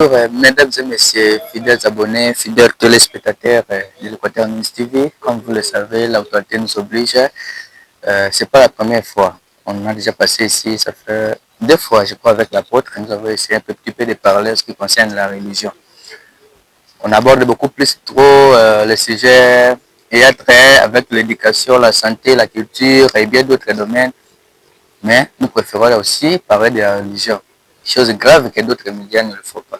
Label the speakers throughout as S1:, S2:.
S1: Mesdames et messieurs, fidèles abonnés, fidèles téléspectateurs de l'Équateur News TV, comme vous le savez, l'autorité nous oblige. C'est pas la première fois. On a déjà passé ici, ça fait 2 fois, je crois, avec l'apôtre. Nous avons essayé un petit peu de parler en ce qui concerne la religion. On aborde beaucoup plus trop le sujet et à trait avec l'éducation, la santé, la culture et bien d'autres domaines. Mais nous préférons aussi parler de la religion. Chose grave que d'autres médias ne le font pas.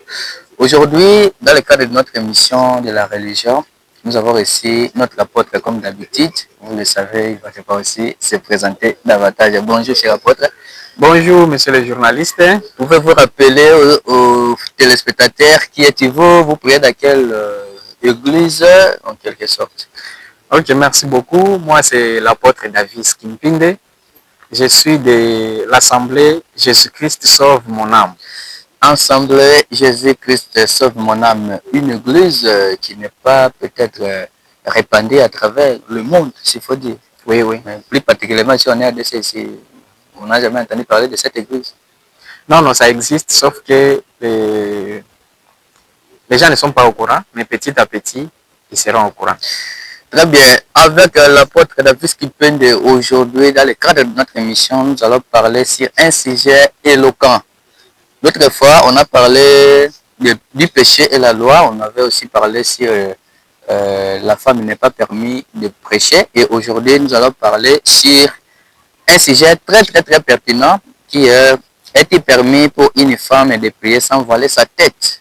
S1: Aujourd'hui, dans le cadre de notre émission de la religion, nous avons reçu notre apôtre comme d'habitude. Vous le savez, il va devoir aussi se présenter davantage. Bonjour, cher apôtre.
S2: Bonjour, monsieur le journaliste.
S1: Pouvez-vous rappeler aux téléspectateurs qui êtes-vous? Vous priez dans quelle église, en quelque sorte?
S2: Ok, merci beaucoup. Moi, c'est l'apôtre David Kimpinde. Je suis de l'Assemblée Jésus-Christ sauve mon âme.
S1: Assemblée Jésus-Christ sauve mon âme, une église qui n'est pas peut-être répandue à travers le monde, s'il faut dire.
S2: Oui, oui.
S1: Mais plus particulièrement si on est à DCC, on n'a jamais entendu parler de cette église.
S2: Non, non, ça existe, sauf que les gens ne sont pas au courant, mais petit à petit, ils seront au courant.
S1: Très bien. Avec l'apôtre David Kimpinde, aujourd'hui, dans le cadre de notre émission, nous allons parler sur un sujet éloquent. L'autre fois, on a parlé du péché et la loi. On avait aussi parlé sur la femme n'est pas permis de prêcher. Et aujourd'hui, nous allons parler sur un sujet très, très, très pertinent qui est-il permis pour une femme de prier sans voiler sa tête?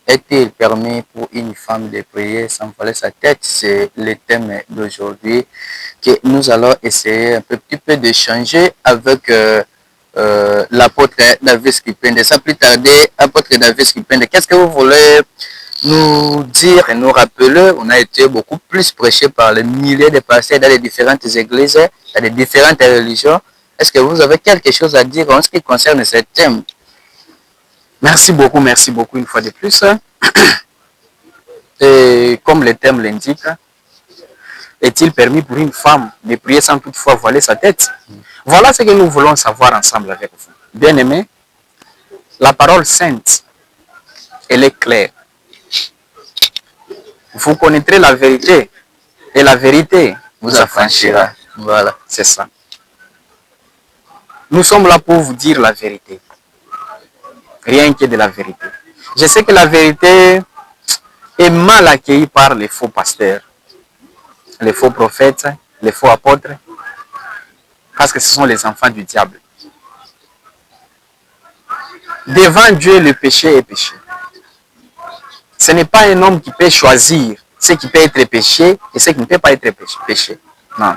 S1: Est-il permis pour une femme de prier sans voiler sa tête? C'est le thème d'aujourd'hui que nous allons essayer un petit peu d'échanger avec l'apôtre David Kimpinde. Sans plus tarder, apôtre David Kimpinde, qu'est-ce que vous voulez nous dire et nous rappeler? On a été beaucoup plus prêché par les milliers de pasteurs dans les différentes églises, dans les différentes religions. Est-ce que vous avez quelque chose à dire en ce qui concerne ce thème?
S2: Merci beaucoup une fois de plus. Et comme le thème l'indique, est-il permis pour une femme de prier sans toutefois voiler sa tête? Voilà ce que nous voulons savoir ensemble avec vous. Bien aimé, la parole sainte, elle est claire. Vous connaîtrez la vérité et la vérité vous affranchira.
S1: Voilà,
S2: c'est ça. Nous sommes là pour vous dire la vérité. Rien que de la vérité. Je sais que la vérité est mal accueillie par les faux pasteurs, les faux prophètes, les faux apôtres, parce que ce sont les enfants du diable. Devant Dieu, le péché est péché. Ce n'est pas un homme qui peut choisir ce qui peut être péché et ce qui ne peut pas être péché. Non.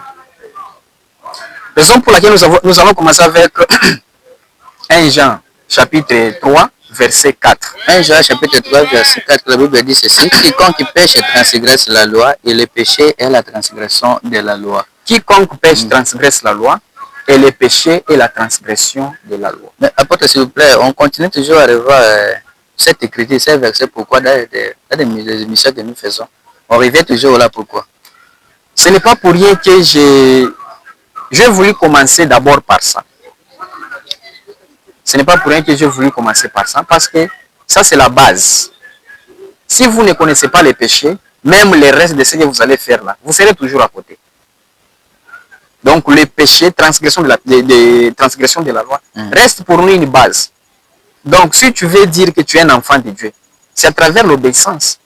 S2: Raison pour laquelle nous allons commencer avec 1 Jean chapitre 3, verset 4.
S1: 1 Jean chapitre 3, verset 4, la Bible dit ceci: quiconque pêche transgresse la loi, et le péché est la transgression de la loi.
S2: Quiconque pêche transgresse la loi, et le péché est la transgression de la loi.
S1: Mais apôtre, s'il vous plaît, on continue toujours à revoir cette écriture, ces versets. Pourquoi dans les émissions que nous faisons, on revient toujours là? Pourquoi?
S2: Ce n'est pas pour rien que j'ai voulu commencer d'abord par ça. Ce n'est pas pour rien que j'ai voulu commencer par ça, parce que ça, c'est la base. Si vous ne connaissez pas les péchés, même le reste de ce que vous allez faire là, vous serez toujours à côté. Donc, le péché, transgression de la loi, reste pour nous une base. Donc, si tu veux dire que tu es un enfant de Dieu, c'est à travers l'obéissance.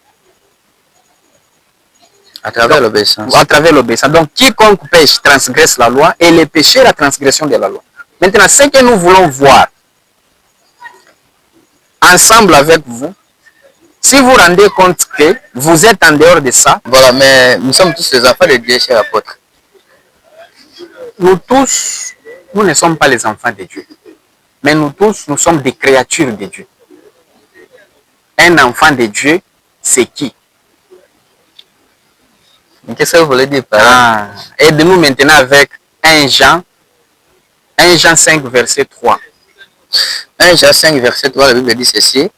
S1: À travers l'obéissance.
S2: À travers l'obéissance. Donc, quiconque pêche transgresse la loi, et le péché est la transgression de la loi. Maintenant, ce que nous voulons voir ensemble avec vous, si vous rendez compte que vous êtes en dehors de ça.
S1: Voilà, mais nous sommes tous les enfants de Dieu, cher apôtre.
S2: Nous tous, nous ne sommes pas les enfants de Dieu. Mais nous tous, nous sommes des créatures de Dieu. Un enfant de Dieu, c'est qui?
S1: Qu'est-ce que vous voulez dire par là?
S2: Aide-nous maintenant avec 1 Jean 5, verset 3.
S1: 1 Jean 5, verset 3, la Bible dit ceci: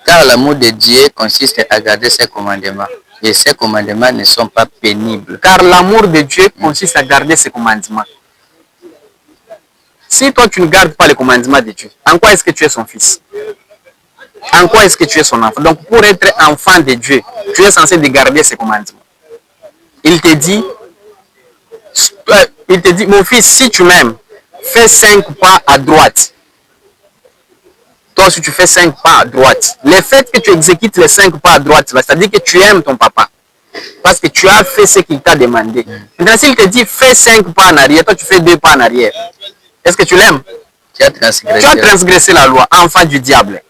S1: car l'amour de Dieu consiste à garder ses commandements, et ses commandements ne sont pas pénibles.
S2: Car l'amour de Dieu consiste à garder ses commandements. Si toi tu ne gardes pas les commandements de Dieu, en quoi est-ce que tu es son fils? En quoi est-ce que tu es son enfant? Donc, pour être enfant de Dieu, tu es censé de garder ses commandements. Il te dit, mon fils, si tu m'aimes, fais 5 pas à droite. Toi, si tu fais 5 pas à droite, le fait que tu exécutes les 5 pas à droite, c'est-à-dire que tu aimes ton papa. Parce que tu as fait ce qu'il t'a demandé. Maintenant, s'il te dit, fais 5 pas en arrière, toi, tu fais 2 pas en arrière. Est-ce que tu l'aimes?
S1: Tu as transgressé.
S2: Tu as transgressé la loi, enfant du diable.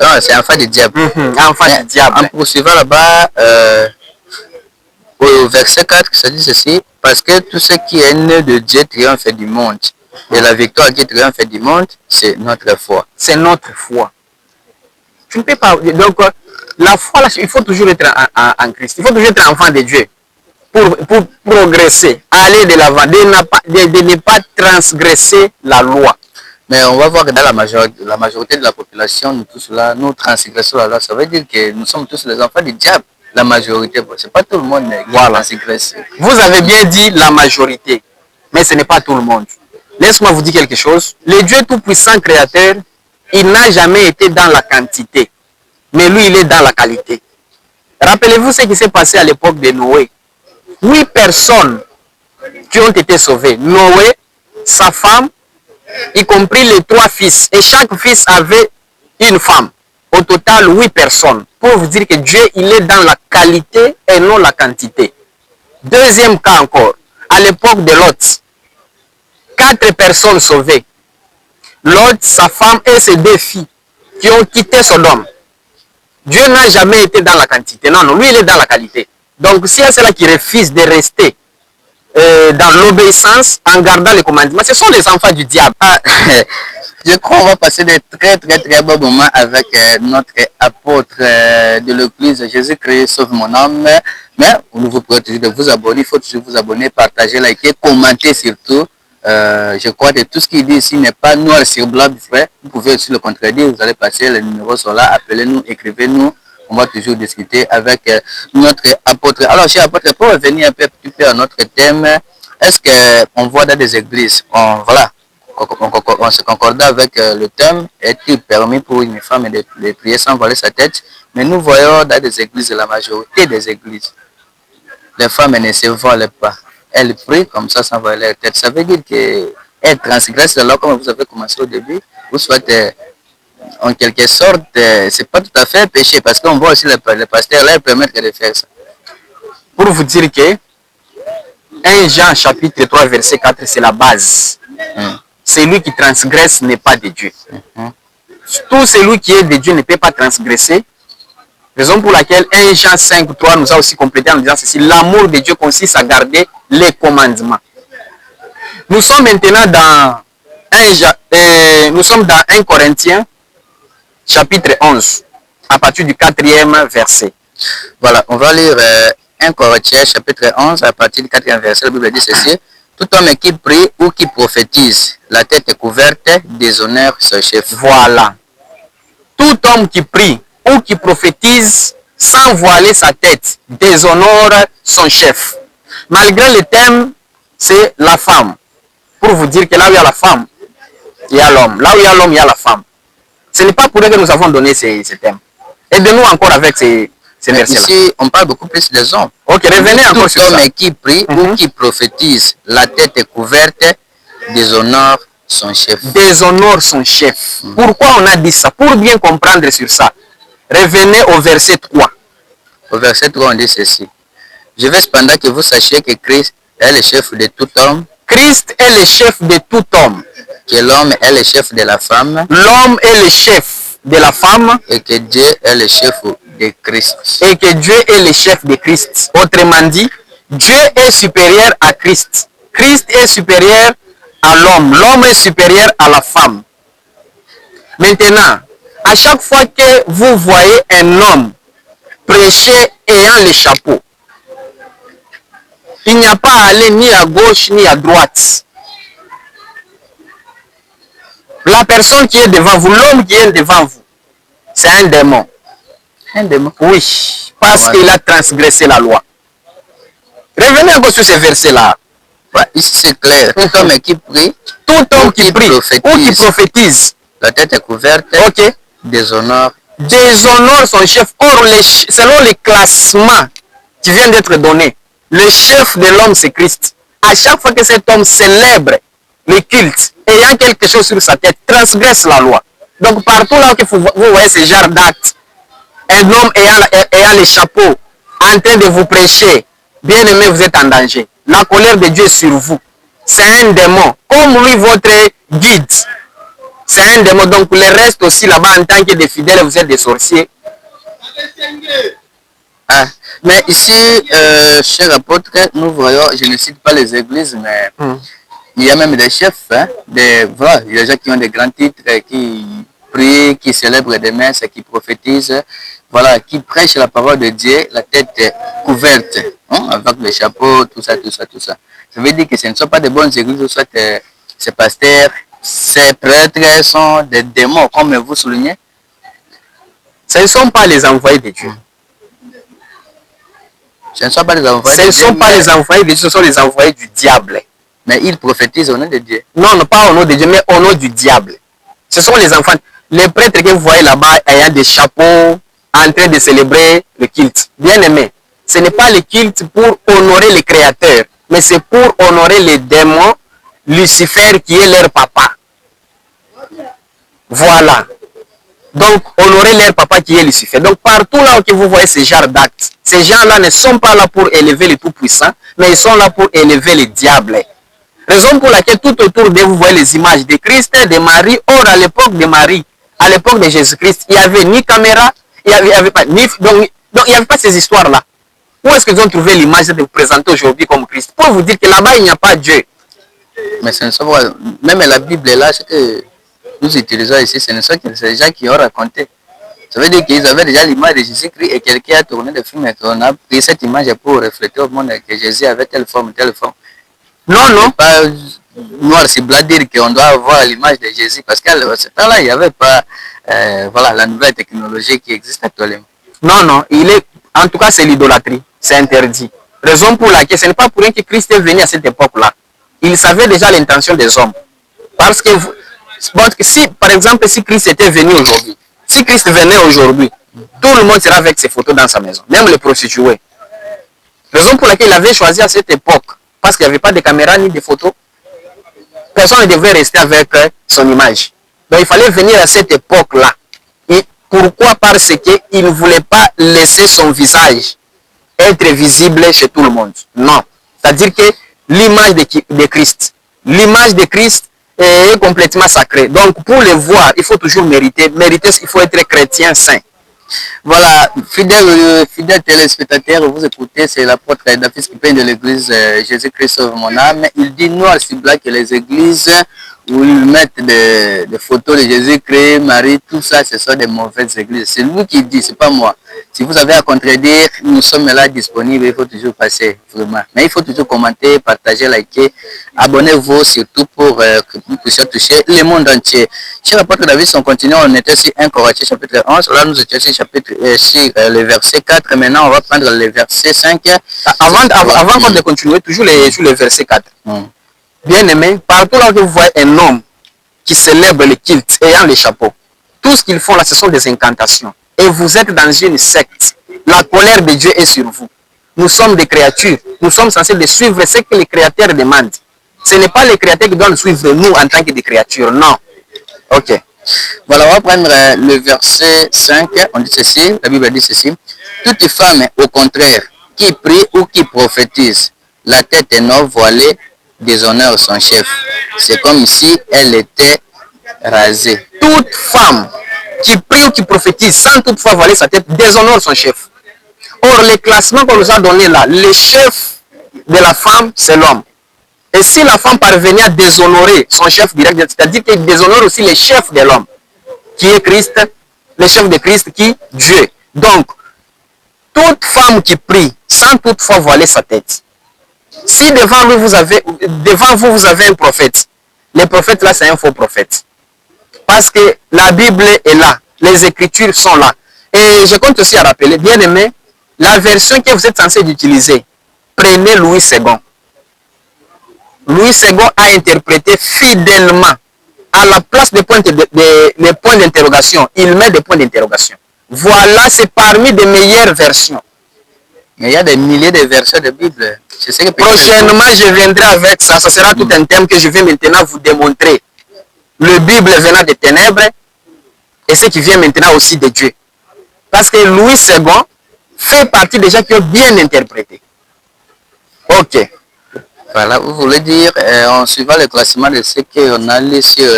S1: Non, c'est enfant du diable.
S2: Enfant du diable.
S1: En poursuivant là-bas, au verset 4, ça dit ceci, parce que tout ce qui est né de Dieu triomphe du monde. Et la victoire qui triomphe du monde, c'est notre foi.
S2: C'est notre foi. Tu ne peux pas. Donc, la foi, là, il faut toujours être en Christ. Il faut toujours être enfant de Dieu pour progresser, aller de l'avant, de ne pas transgresser la loi.
S1: Mais on va voir que dans la majorité de la population, nous tous là, nous transgressons la loi. Ça veut dire que nous sommes tous les enfants du diable. La majorité, c'est pas tout le monde qui transgresse.
S2: Vous avez bien dit la majorité, mais ce n'est pas tout le monde. Laisse-moi vous dire quelque chose. Le Dieu Tout-Puissant Créateur, il n'a jamais été dans la quantité, mais lui, il est dans la qualité. Rappelez-vous ce qui s'est passé à l'époque de Noé. 8 personnes qui ont été sauvées. Noé, sa femme, y compris les 3 fils. Et chaque fils avait une femme. Au total, 8 personnes. Pour vous dire que Dieu, il est dans la qualité et non la quantité. Deuxième cas encore. À l'époque de Lot, 4 personnes sauvées. Lot, sa femme et ses 2 filles qui ont quitté Sodome. Dieu n'a jamais été dans la quantité. Non, non, lui, il est dans la qualité. Donc, si c'est là qui refuse de rester dans l'obéissance en gardant les commandements, ce sont les enfants du diable.
S1: Je crois qu'on va passer de très bons moments avec notre apôtre de l'Église, Jésus-Christ, sauve mon âme. Mais vous pouvez toujours de vous abonner, il faut toujours vous abonner, partager, liker, commenter surtout. Je crois que tout ce qu'il dit ici n'est pas noir sur blanc, frère. Vous pouvez aussi le contredire, vous allez passer, les numéros sont là, appelez-nous, écrivez-nous. On va toujours discuter avec notre apôtre. Alors, cher apôtre, pour revenir un peu à notre thème, est-ce qu'on voit dans des églises, on se concorde avec le thème, est-il permis pour une femme de prier sans voiler sa tête? Mais nous voyons dans des églises, la majorité des églises, les femmes ne se voilent pas. Elles prient comme ça sans voiler la tête. Ça veut dire qu'elles transgressent la loi comme vous avez commencé au début. Vous souhaitez, en quelque sorte, c'est pas tout à fait péché parce qu'on voit aussi les pasteurs là, ils permettent de faire ça.
S2: Pour vous dire que 1 Jean chapitre 3 verset 4, c'est la base. Celui qui transgresse n'est pas de Dieu. Tout celui qui est de Dieu ne peut pas transgresser. Raison pour laquelle 1 Jean 5, 3 nous a aussi complété en disant ceci. L'amour de Dieu consiste à garder les commandements. Nous sommes maintenant dans 1 Corinthiens chapitre 11 à partir du 4e verset.
S1: Voilà, on va lire 1 Corinthiens chapitre 11 à partir du 4e verset. La Bible dit ceci. Tout homme qui prie ou qui prophétise, la tête est couverte, déshonore son chef.
S2: Voilà. Tout homme qui prie ou qui prophétise sans voiler sa tête, déshonore son chef. Malgré le thème, c'est la femme. Pour vous dire que là où il y a la femme, il y a l'homme. Là où il y a l'homme, il y a la femme. Ce n'est pas pour eux que nous avons donné ces thèmes. Aidez-nous encore avec ces versets-là.
S1: Ici, on parle beaucoup plus des hommes.
S2: Ok, revenez encore sur ça.
S1: Tout homme qui prie ou qui prophétise, la tête est couverte, déshonore son chef.
S2: Déshonore son chef. Pourquoi on a dit ça? Pour bien comprendre sur ça. Revenez au verset 3.
S1: Au verset 3, on dit ceci. Je veux cependant que vous sachiez que Christ est le chef de tout homme.
S2: Christ est le chef de tout homme.
S1: Que l'homme est le chef de la femme.
S2: L'homme est le chef de la femme.
S1: Et que Dieu est le chef de Christ.
S2: Et que Dieu est le chef de Christ. Autrement dit, Dieu est supérieur à Christ. Christ est supérieur à l'homme. L'homme est supérieur à la femme. Maintenant, à chaque fois que vous voyez un homme prêcher ayant le chapeau, il n'y a pas à aller ni à gauche ni à droite. La personne qui est devant vous, l'homme qui est devant vous, c'est un démon.
S1: Un démon?
S2: Oui, parce qu'il a transgressé la loi. Revenez encore sur ces versets-là.
S1: Ouais, ici c'est clair. Tout homme qui prie,
S2: tout homme qui prie ou qui prophétise,
S1: la tête est couverte,
S2: ok,
S1: déshonore
S2: déshonore son chef. Or, selon les classements qui viennent d'être donnés, le chef de l'homme, c'est Christ. À chaque fois que cet homme célèbre le culte, ayant quelque chose sur sa tête, transgresse la loi. Donc, partout là où vous voyez ce genre d'actes, un homme ayant le chapeau, en train de vous prêcher, bien aimé, vous êtes en danger. La colère de Dieu est sur vous. C'est un démon. Comme lui, votre guide, c'est un démon. Donc, le reste aussi là-bas, en tant que des fidèles, vous êtes des sorciers.
S1: Ah. Mais ici, cher apôtre, nous voyons, je ne cite pas les églises, mais il y a même des chefs, hein, voilà, il y a des gens qui ont des grands titres, qui prient, qui célèbrent des messes, qui prophétisent, voilà, qui prêchent la parole de Dieu, la tête couverte, hein, avec le chapeau, tout ça, tout ça, tout ça. Ça veut dire que ce ne sont pas des bonnes églises, soit ces pasteurs, ces prêtres sont des démons, comme vous soulignez.
S2: Ce ne sont pas les envoyés de Dieu.
S1: Ce ne sont pas les envoyés
S2: de Dieu. Ce ne sont pas les envoyés de Dieu, ce sont les envoyés du diable.
S1: Mais ils prophétisent au nom de Dieu.
S2: Non, non, pas au nom de Dieu, mais au nom du diable. Ce sont les enfants. Les prêtres que vous voyez là-bas ayant des chapeaux, en train de célébrer le culte. Bien aimé, ce n'est pas le culte pour honorer le Créateur, mais c'est pour honorer les démons, Lucifer qui est leur papa. Voilà. Donc, honorer leur papa qui est Lucifer. Donc, partout là où vous voyez ce genre d'actes, ces gens-là ne sont pas là pour élever le Tout-Puissant, mais ils sont là pour élever le diable. Raison pour laquelle tout autour de vous voyez les images de Christ, de Marie. Or, à l'époque de Marie, à l'époque de Jésus-Christ, il n'y avait ni caméra, il n'y avait pas ni... Donc, il n'y avait pas ces histoires-là. Où est-ce qu'ils ont trouvé l'image de vous présenter aujourd'hui comme Christ? Pour vous dire que là-bas, il n'y a pas Dieu.
S1: Mais ce ne sont pas... Même la Bible est là, ce que nous utilisons ici, ce ne sont que ces gens qui ont raconté. Ça veut dire qu'ils avaient déjà l'image de Jésus-Christ et quelqu'un a tourné le film et qu'on a pris cette image pour refléter au monde que Jésus avait telle forme, telle forme. Non, non. Pas noir, c'est blanc dire qu'on doit avoir l'image de Jésus parce qu'à ce temps-là, il n'y avait pas voilà, la nouvelle technologie qui existe actuellement.
S2: Non, non. En tout cas, c'est l'idolâtrie. C'est interdit. Raison pour laquelle ce n'est pas pour rien que Christ est venu à cette époque-là. Il savait déjà l'intention des hommes. Parce que, si, par exemple, si Christ était venu aujourd'hui, si Christ venait aujourd'hui, tout le monde sera avec ses photos dans sa maison, même les prostituées. Raison pour laquelle il avait choisi à cette époque, parce qu'il n'y avait pas de caméra ni de photos, personne ne devait rester avec son image. Donc il fallait venir à cette époque-là. Et pourquoi? Parce qu'il ne voulait pas laisser son visage être visible chez tout le monde. Non. C'est-à-dire que l'image de Christ, est complètement sacrée. Donc pour le voir, il faut toujours mériter. Mériter, il faut être chrétien saint.
S1: Voilà, fidèles téléspectateurs, vous écoutez, c'est l'apôtre David qui peint de l'église Jésus-Christ sauve mon âme. Il dit noir sur blanc que les églises où ils mettent des photos de Jésus-Christ, Marie, tout ça, ce sont des mauvaises églises. C'est lui qui dit, c'est pas moi. Si vous avez à contredire, nous sommes là disponibles, il faut toujours passer, vraiment. Mais il faut toujours commenter, partager, liker, abonnez-vous surtout pour que nous puissions toucher le monde entier. Chez l'apôtre David, on continue, on était sur 1 Corinthiens chapitre 11, là nous étions sur le verset 4, maintenant on va prendre le verset 5.
S2: Avant de continuer, toujours sur le verset 4. Bien aimé, partout là où vous voyez un homme qui célèbre le culte ayant les chapeaux, tout ce qu'ils font là, ce sont des incantations. Et vous êtes dans une secte. La colère de Dieu est sur vous. Nous sommes des créatures. Nous sommes censés de suivre ce que les créateurs demandent. Ce n'est pas les créateurs qui doivent suivre nous en tant que des créatures. Non. Ok.
S1: Voilà, on va prendre le verset 5. On dit ceci, la Bible dit ceci. Toute femme, au contraire, qui prie ou qui prophétise, la tête est non voilée, déshonore son chef. C'est comme si elle était rasée.
S2: Toute femme qui prie ou qui prophétise sans toutefois voiler sa tête déshonore son chef. Or, le classement qu'on nous a donné là, le chef de la femme, c'est l'homme. Et si la femme parvenait à déshonorer son chef direct, c'est-à-dire qu'il déshonore aussi le chef de l'homme, qui est Christ, le chef de Christ qui est Dieu. Donc, toute femme qui prie sans toutefois voiler sa tête, si devant vous avez un prophète, le prophète là c'est un faux prophète. Parce que la Bible est là, les Écritures sont là. Et je compte aussi à rappeler, bien aimé, la version que vous êtes censé utiliser, prenez Louis II. Louis II a interprété fidèlement, à la place des points d'interrogation, il met des points d'interrogation. Voilà, c'est parmi des meilleures versions.
S1: Mais il y a des milliers de versets de Bible. Je sais que
S2: Prochainement, je viendrai avec ça. Ça sera tout un thème que je vais maintenant vous démontrer. Le Bible venant des ténèbres et ce qui vient maintenant aussi de Dieu. Parce que Louis II fait partie des gens qui ont bien interprété. Ok.
S1: Voilà, vous voulez dire, en suivant le classement de ce qu'on a lu sur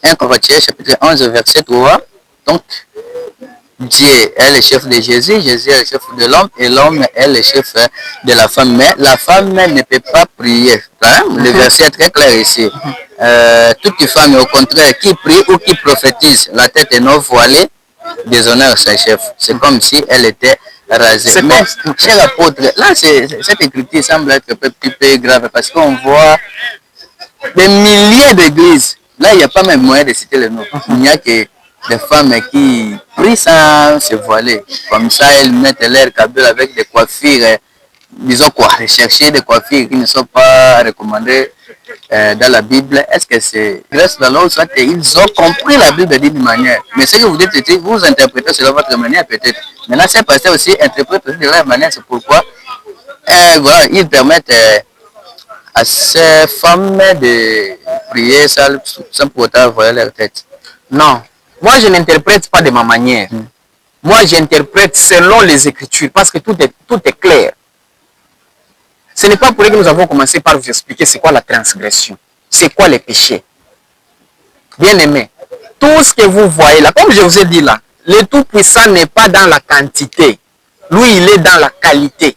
S1: 1 Corinthiens, chapitre 11, verset 3. Donc, Dieu est le chef de Jésus, Jésus est le chef de l'homme et l'homme est le chef de la femme. Mais la femme ne peut pas prier. Hein? Le verset est très clair ici. Toute femme, au contraire, qui prie ou qui prophétise, la tête est non voilée, déshonore son chef. C'est comme si elle était rasée. Mais, cher apôtre, là, cette écriture semble être un petit peu grave parce qu'on voit des milliers d'églises. Là, il n'y a pas même moyen de citer le nom. Il n'y a que des femmes qui prient sans se voiler. Comme ça, elles mettent leur cabelle avec des coiffures, disons quoi, rechercher des coiffures qui ne sont pas recommandées dans la Bible. Est-ce que c'est reste dans l'autre, soit ils ont compris la Bible d'une manière. Mais ce que vous dites, vous interprétez selon votre manière peut-être. Maintenant, ces pasteurs aussi interprètent de leur manière. C'est pourquoi voilà, ils permettent à ces femmes de prier sans pour autant voiler leur tête.
S2: Non. Moi, je n'interprète pas de ma manière. Moi, j'interprète selon les Écritures parce que tout est clair. Ce n'est pas pour rien que nous avons commencé par vous expliquer c'est quoi la transgression, c'est quoi les péchés. Bien aimé, tout ce que vous voyez là, comme je vous ai dit là, le Tout-Puissant n'est pas dans la quantité. Lui, il est dans la qualité.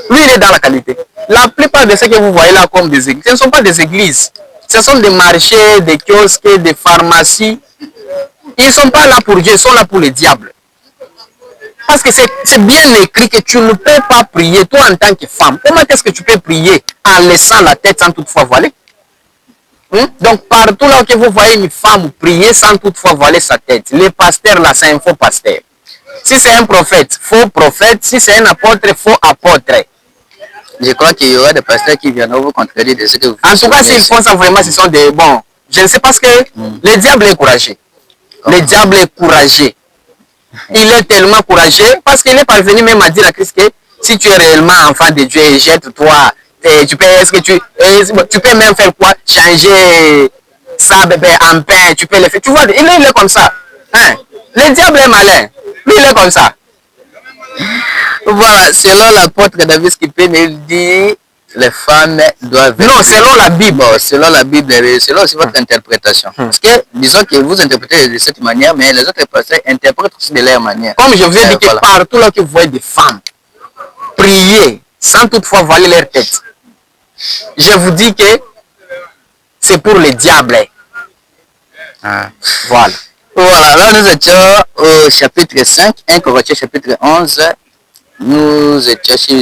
S2: Lui, il est dans la qualité. La plupart de ce que vous voyez là comme des églises, ce ne sont pas des églises. Ce sont des marchés, des kiosques, des pharmacies. Ils ne sont pas là pour Dieu, ils sont là pour le diable. Parce que c'est bien écrit que tu ne peux pas prier, toi en tant que femme. Comment est-ce que tu peux prier en laissant la tête sans toutefois voiler? Donc partout là que vous voyez une femme prier sans toutefois voiler sa tête, les pasteurs là, c'est un faux pasteur. Si c'est un prophète, faux prophète. Si c'est un apôtre, faux apôtre.
S1: Je crois qu'il y aura des pasteurs qui viendront vous contredire de ce que vous faites.
S2: En tout cas, s'ils font ça vraiment, ce sont des bons. Je ne sais pas ce que le diable est courageux. Le diable est courageux. Il est tellement courageux parce qu'il est parvenu même à dire à Christ que si tu es réellement enfant de Dieu, jette-toi. Tu peux même faire quoi? Changer ça en pain. Tu peux le faire. Tu vois, il est comme ça. Hein? Le diable est malin. Lui, il est comme ça.
S1: Voilà, selon l'apôtre David Skippen, il dit les femmes doivent...
S2: Non, selon la Bible.
S1: Bon, selon la Bible, selon aussi votre interprétation. Parce que, disons que vous interprétez de cette manière, mais les autres pasteurs interprètent aussi de leur manière.
S2: Comme je vous ai dit que
S1: voilà.
S2: Partout là que vous voyez des femmes prier sans toutefois voiler leur tête, je vous dis que c'est pour le diable. Voilà.
S1: Voilà, là nous étions au chapitre 5, 1 Corinthiens chapitre 11. Nous étions sur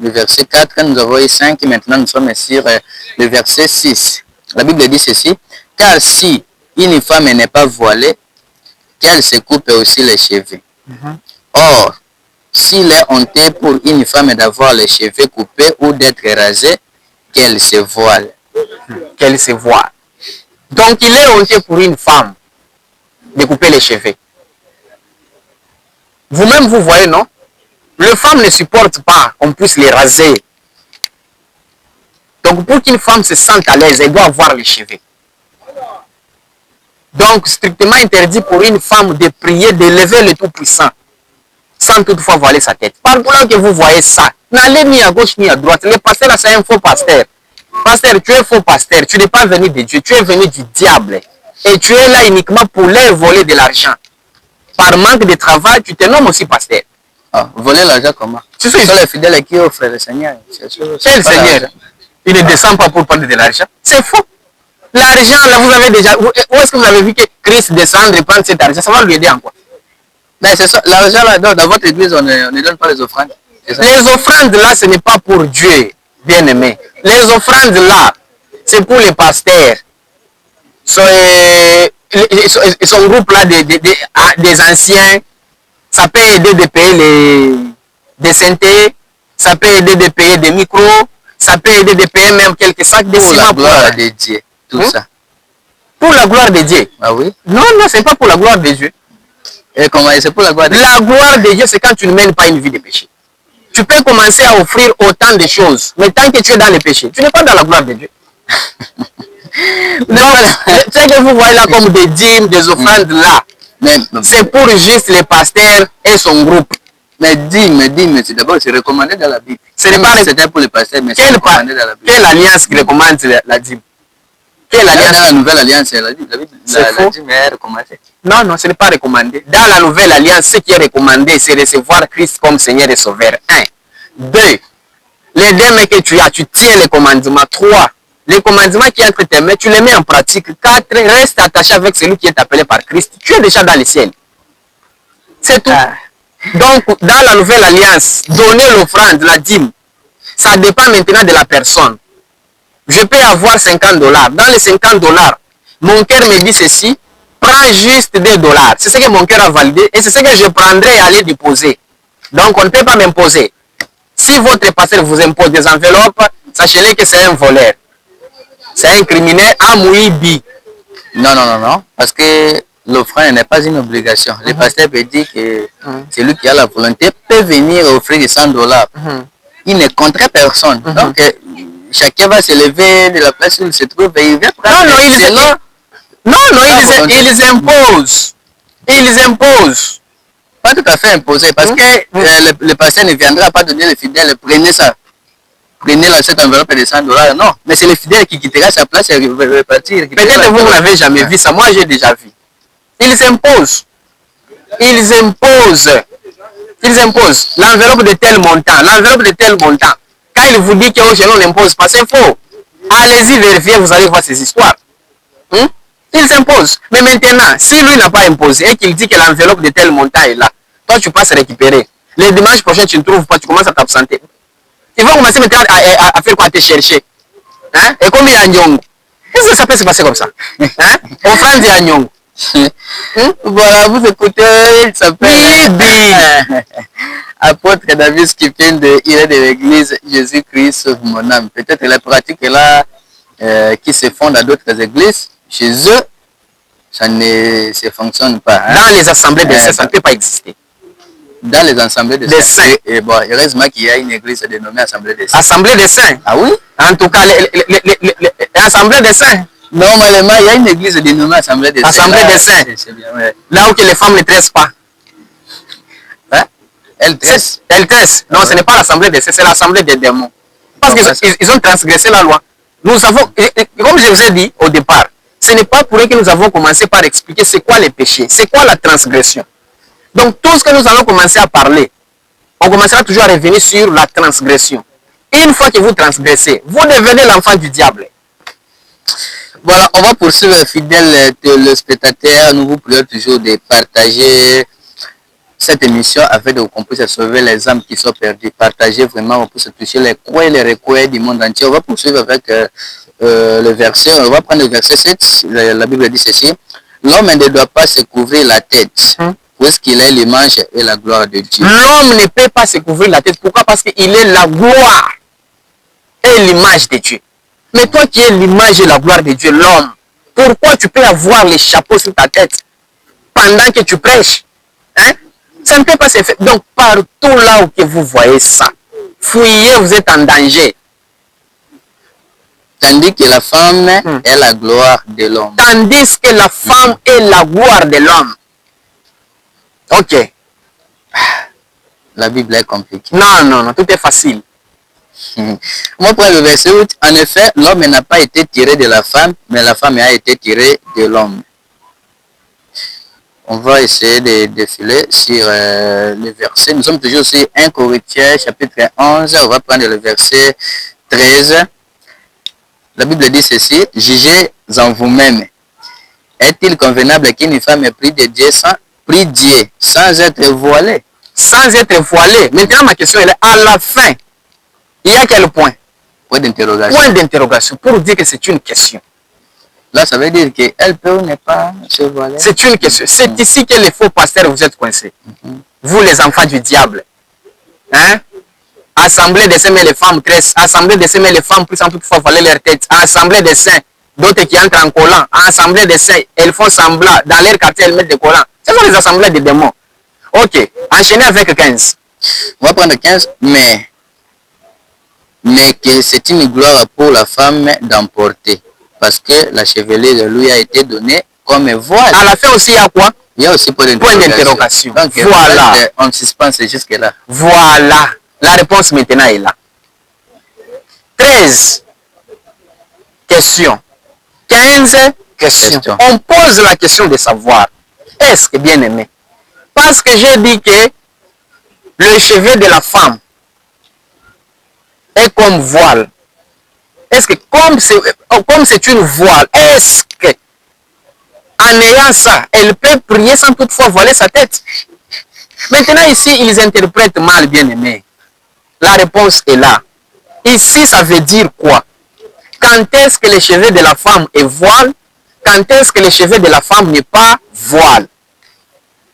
S1: le verset 4, nous avons eu 5 et maintenant nous sommes sur le verset 6. La Bible dit ceci: car si une femme n'est pas voilée, qu'elle se coupe aussi les cheveux. Or, s'il est honteux pour une femme d'avoir les cheveux coupés ou d'être rasée, qu'elle se voile.
S2: Qu'elle se voile. Donc il est honteux pour une femme de couper les cheveux. Vous-même vous voyez, non? Les femmes ne supportent pas qu'on puisse les raser. Donc pour qu'une femme se sente à l'aise, elle doit avoir les cheveux. Donc strictement interdit pour une femme de prier, de lever le Tout-Puissant, sans toutefois voiler sa tête. Partout là que vous voyez ça, n'allez ni à gauche ni à droite. Le pasteur là, c'est un faux pasteur. Pasteur, tu es faux pasteur, tu n'es pas venu de Dieu, tu es venu du diable. Et tu es là uniquement pour leur voler de l'argent. Par manque de travail, tu te nommes aussi pasteur.
S1: Ah, voler l'argent comment? Ce sont les fidèles qui offrent le Seigneur.
S2: Quel Seigneur? Il ne descend pas pour prendre de l'argent. C'est faux. L'argent, là, vous avez déjà... Où est-ce que vous avez vu que Christ descendre et prendre cet argent? Ça va lui aider en quoi?
S1: Mais c'est ça, l'argent là, dans votre église, on ne donne pas les offrandes.
S2: Les offrandes là, ce n'est pas pour Dieu, bien aimé. Les offrandes là, c'est pour les pasteurs. Son groupe là des anciens, ça peut aider de payer des synthés, ça peut aider de payer des micros, ça peut aider de payer même quelques sacs de ciment.
S1: Pour la gloire de Dieu, tout ça.
S2: Pour la gloire de Dieu.
S1: Ah oui?
S2: Non, non, c'est pas pour la gloire de Dieu.
S1: Et comment c'est pour la gloire de Dieu?
S2: La gloire de Dieu, c'est quand tu ne mènes pas une vie de péché. Tu peux commencer à offrir autant de choses, mais tant que tu es dans le péché, tu n'es pas dans la gloire de Dieu. Donc, ce que vous voyez là comme des dîmes, des offrandes là, c'est pour juste les pasteurs et son groupe.
S1: Mais dîmes, c'est d'abord c'est recommandé dans la Bible. C'était pour les pasteurs, mais c'est recommandé dans la Bible.
S2: Quelle alliance qui recommande la dîme? Quelle alliance?
S1: Dans la nouvelle alliance, la dîme est recommandée.
S2: Non, non, ce n'est pas recommandé. Dans la nouvelle alliance, ce qui est recommandé, c'est recevoir Christ comme Seigneur et Sauveur. 1. 2. Les 2 mains que tu as, tu tiens les commandements. 3. Les commandements qui entre tes mains, tu les mets en pratique. 4. Reste attaché avec celui qui est appelé par Christ. Tu es déjà dans le ciel. C'est tout. Donc, dans la nouvelle alliance, donner l'offrande, la dîme, ça dépend maintenant de la personne. Je peux avoir $50. Dans les $50, mon cœur me dit ceci, prends juste $2. C'est ce que mon cœur a validé et c'est ce que je prendrai et aller déposer. Donc, on ne peut pas m'imposer. Si votre pasteur vous impose des enveloppes, sachez-le que c'est un voleur. C'est un criminel à Mouibi.
S1: Non. Parce que l'offrande n'est pas une obligation. Le pasteur peut dire que celui qui a la volonté peut venir offrir les $100. Il ne contraint personne. Donc, chacun va se lever de la place où il se trouve et il va prendre.
S2: Ils imposent. Ils imposent.
S1: Pas tout à fait imposé, parce que le pasteur ne viendra pas donner les fidèles, prenez ça. Prenez cette enveloppe de $100. Non, mais c'est le fidèle qui quittera sa place et repartir.
S2: Peut-être que vous n'avez jamais vu ça. Moi, j'ai déjà vu. Ils imposent. Ils imposent. Ils imposent l'enveloppe de tel montant. L'enveloppe de tel montant. Quand il vous dit que je n'impose pas, c'est faux. Allez-y vérifier, vous allez voir ces histoires. Ils imposent. Mais maintenant, si lui n'a pas imposé et qu'il dit que l'enveloppe de tel montant est là, toi tu passes récupérer. Le dimanche prochain, tu ne trouves pas, tu commences à t'absenter. Ils vont commencer maintenant à faire quoi, à te chercher. Et comme il y a un Nyongo. Qu'est-ce que ça peut se passer comme ça? Offrande à Nyongo.
S1: Voilà, vous écoutez, il s'appelle Apôtre David Skipin, il est de l'église Jésus-Christ sauve mon âme. Peut-être la pratique là qui se fonde à d'autres églises, chez eux, ça ne se fonctionne pas.
S2: Dans les assemblées des saints, ça ne peut pas exister.
S1: Dans les assemblées des saints. Et bon, heureusement qu'il y a une église dénommée Assemblée des saints.
S2: Assemblée des saints?
S1: Ah oui?
S2: En tout cas, l'Assemblée des saints.
S1: Normalement, il y a une église dénommée Assemblée des saints.
S2: Assemblée des saints.
S1: C'est bien, ouais.
S2: Là où que les femmes ne tressent pas.
S1: Elles tressent.
S2: Elles tressent. Non, ce n'est pas l'Assemblée des saints, c'est l'Assemblée des démons. Parce qu'ils ont transgressé la loi. Nous avons, comme je vous ai dit au départ, ce n'est pas pour eux que nous avons commencé par expliquer c'est quoi les péchés, c'est quoi la transgression. Donc tout ce que nous allons commencer à parler, on commencera toujours à revenir sur la transgression. Une fois que vous transgressez, vous devenez l'enfant du diable.
S1: Voilà, on va poursuivre, fidèles téléspectateurs. Nous vous prions toujours de partager cette émission afin de qu'on puisse sauver les âmes qui sont perdues. Partager vraiment, on puisse toucher les coins et les recoins du monde entier. On va poursuivre avec le verset. On va prendre le verset 7. La Bible dit ceci. L'homme ne doit pas se couvrir la tête, puisqu'il est l'image et la gloire de Dieu.
S2: L'homme ne peut pas se couvrir la tête. Pourquoi? Parce qu'il est la gloire et l'image de Dieu. Mais toi qui es l'image et la gloire de Dieu, l'homme, pourquoi tu peux avoir les chapeaux sur ta tête pendant que tu prêches? Ça ne peut pas se faire. Donc partout là où que vous voyez ça, fouillez, vous êtes en danger.
S1: Tandis que la femme est la gloire de l'homme.
S2: Tandis que la femme est la gloire de l'homme. Ok.
S1: La Bible est compliquée.
S2: Non, tout est facile.
S1: On va prendre le verset 8. En effet, l'homme n'a pas été tiré de la femme, mais la femme a été tirée de l'homme. On va essayer de défiler sur le verset. Nous sommes toujours sur 1 Corinthiens chapitre 11. On va prendre le verset 13. La Bible dit ceci. Jugez en vous-même. Est-il convenable qu'une femme ait pris Dieu sans être voilée?
S2: Sans être voilée. Maintenant, ma question elle est à la fin. Il y a quel point?
S1: Point d'interrogation.
S2: Point d'interrogation pour dire que c'est une question.
S1: Là, ça veut dire qu'elle peut ou ne pas se voiler.
S2: C'est une question. C'est ici que les faux pasteurs vous êtes coincés. Vous, les enfants du diable. Assemblée des saints, mais les femmes tressent. Assemblée des saints, mais les femmes plus en plus fois voiler leur tête. Assemblée des saints, d'autres qui entrent en collant. Assemblée des saints, elles font semblant. Dans leur quartier, elles mettent des collants. Ce sont les assemblées de démons. Ok, enchaînez avec 15.
S1: On va prendre 15, mais que c'est une gloire pour la femme d'emporter, parce que la chevelure lui a été donnée comme voile.
S2: À la fin aussi, il y a quoi?
S1: Il y a aussi point
S2: d'interrogation.
S1: Donc,
S2: voilà.
S1: On suspend jusque-là.
S2: Voilà. La réponse maintenant est là. 13. Question. 15. Question. On pose la question de savoir. Est-ce que, bien aimé, parce que j'ai dit que le cheveu de la femme est comme voile, est-ce que comme c'est une voile, est-ce que en ayant ça, elle peut prier sans toutefois voiler sa tête? Maintenant ici, ils interprètent mal, bien aimé. La réponse est là. Ici, ça veut dire quoi? Quand est-ce que le cheveu de la femme est voile? Quand est-ce que le cheveu de la femme n'est pas voile?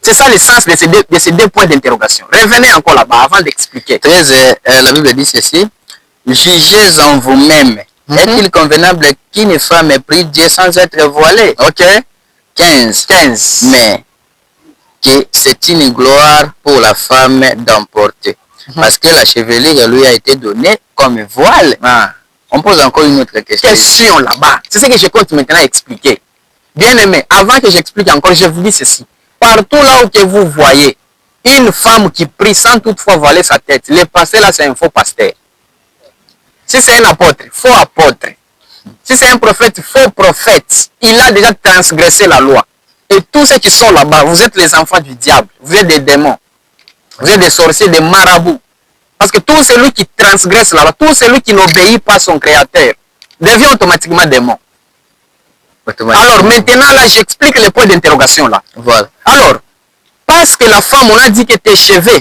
S2: C'est ça le sens de ces deux points d'interrogation. Revenez encore là-bas avant d'expliquer.
S1: 13, la Bible dit ceci. Jugez en vous-même. Est-il convenable qu'une femme prie Dieu sans être voilée?
S2: Ok.
S1: 15. Mais que c'est une gloire pour la femme d'emporter. Parce que la chevelure lui a été donnée comme voile. On pose encore une autre question.
S2: Question là-bas. C'est ce que je compte maintenant expliquer. Bien aimé, avant que j'explique encore, je vous dis ceci. Partout là où que vous voyez une femme qui prie sans toutefois voiler sa tête, le pasteur là, c'est un faux pasteur. Si c'est un apôtre, faux apôtre. Si c'est un prophète, faux prophète. Il a déjà transgressé la loi. Et tous ceux qui sont là-bas, vous êtes les enfants du diable. Vous êtes des démons. Vous êtes des sorciers, des marabouts. Parce que tout celui qui transgresse la loi, tout celui qui n'obéit pas à son créateur, devient automatiquement démon. Alors maintenant, là, j'explique les points d'interrogation là.
S1: Voilà.
S2: Alors, parce que la femme, on a dit que tes cheveux,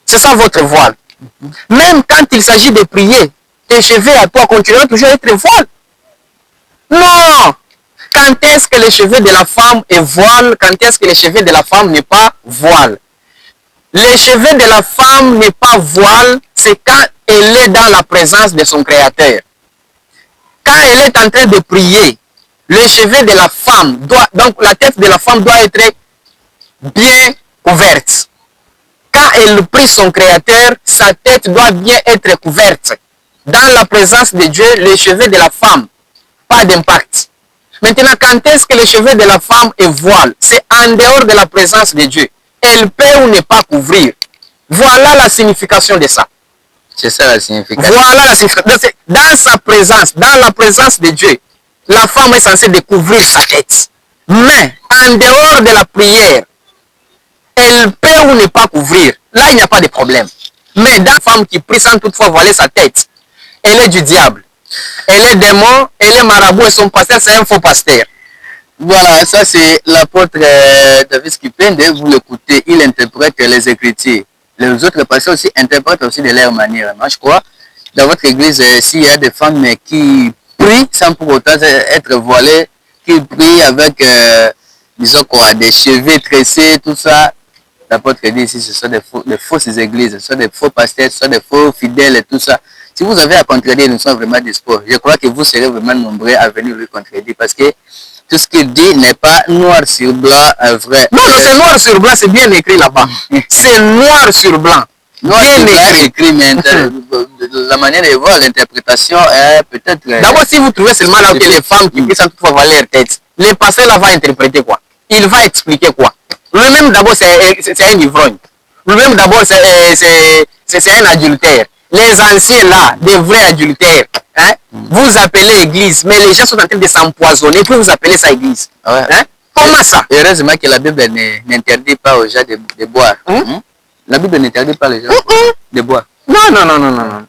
S2: c'est ça votre voile. Même quand il s'agit de prier, tes cheveux à toi continueront toujours à être voile. Non! Quand est-ce que les cheveux de la femme est voile? Quand est-ce que les cheveux de la femme n'est pas voile? Les cheveux de la femme n'est pas voile, c'est quand elle est dans la présence de son créateur. Quand elle est en train de prier, les cheveux de la femme donc la tête de la femme doit être bien couverte. Quand elle prie son créateur, sa tête doit bien être couverte. Dans la présence de Dieu, les cheveux de la femme, pas d'impact. Maintenant, quand est-ce que les cheveux de la femme est voile? C'est en dehors de la présence de Dieu. Elle peut ou ne pas couvrir. Voilà la signification de ça.
S1: C'est ça la signification.
S2: Voilà la signification. Dans sa présence, dans la présence de Dieu, la femme est censée découvrir sa tête. Mais en dehors de la prière, elle peut ou ne pas couvrir. Là, il n'y a pas de problème. Mais dans la femme qui prie sans toutefois voiler sa tête, elle est du diable. Elle est démon, elle est marabout et son pasteur, c'est un faux pasteur.
S1: Voilà, ça c'est l'apôtre David Skipende, vous l'écoutez, il interprète les Écritures. Les autres pasteurs aussi interprètent aussi de leur manière. Moi, je crois, dans votre église, s'il y a des femmes qui prient sans pour autant être voilées, qui prient avec, disons quoi, des cheveux tressés, tout ça, l'apôtre dit ici, ce sont des fausses églises, ce sont des faux pasteurs, ce sont des faux fidèles et tout ça. Si vous avez à contredire, nous sommes vraiment disposés. Je crois que vous serez vraiment nombreux à venir lui contredire parce que tout ce qu'il dit n'est pas noir sur blanc vrai.
S2: Non, c'est noir sur blanc, c'est bien écrit là-bas. C'est noir sur blanc.
S1: Noir sur blanc écrit, mais la manière de voir l'interprétation est peut-être...
S2: D'abord, si vous trouvez seulement là que les femmes qui sans toutefois voiler leur tête, le pasteur là va interpréter quoi? Il va expliquer quoi? Lui-même d'abord c'est un ivrogne. Lui-même d'abord c'est un adultère. Les anciens là, des vrais adultères, hein? Vous appelez église, mais les gens sont en train de s'empoisonner, puis vous appelez ça église.
S1: Ouais.
S2: Hein? Comment ça?
S1: Heureusement que la Bible n'interdit pas aux gens de boire. La Bible n'interdit pas les gens de boire.
S2: Non.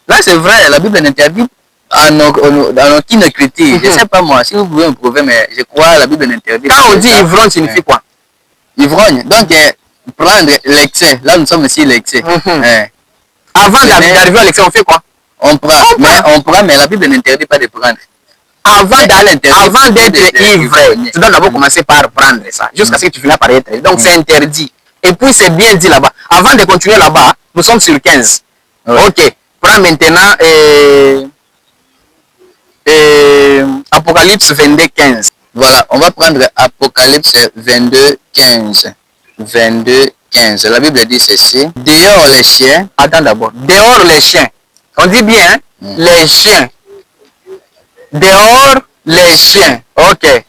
S1: Là, c'est vrai, la Bible n'interdit dans aucune écriture. Je ne sais pas moi, si vous pouvez me prouver, mais je crois que la Bible n'interdit pas.
S2: Quand on dit ivrogne, signifie quoi?
S1: Ivrogne. Donc, prendre l'excès. Là, nous sommes ici l'excès.
S2: Avant d'arriver à l'excès, on fait quoi?
S1: On prend, mais la Bible n'interdit pas de prendre.
S2: Avant d'être ivre, tu dois d'abord commencer par prendre ça, jusqu'à ce que tu finisses par être. Donc, c'est interdit. Et puis, c'est bien dit là-bas. Avant de continuer là-bas, nous sommes sur 15. Ok. Prends maintenant Apocalypse 22, 15.
S1: Voilà, on va prendre Apocalypse 22, 15. 22, 15. La Bible dit ceci. Dehors les chiens.
S2: Attends d'abord. Dehors les chiens. On dit bien, hein? Les chiens. Dehors les chiens. Ok.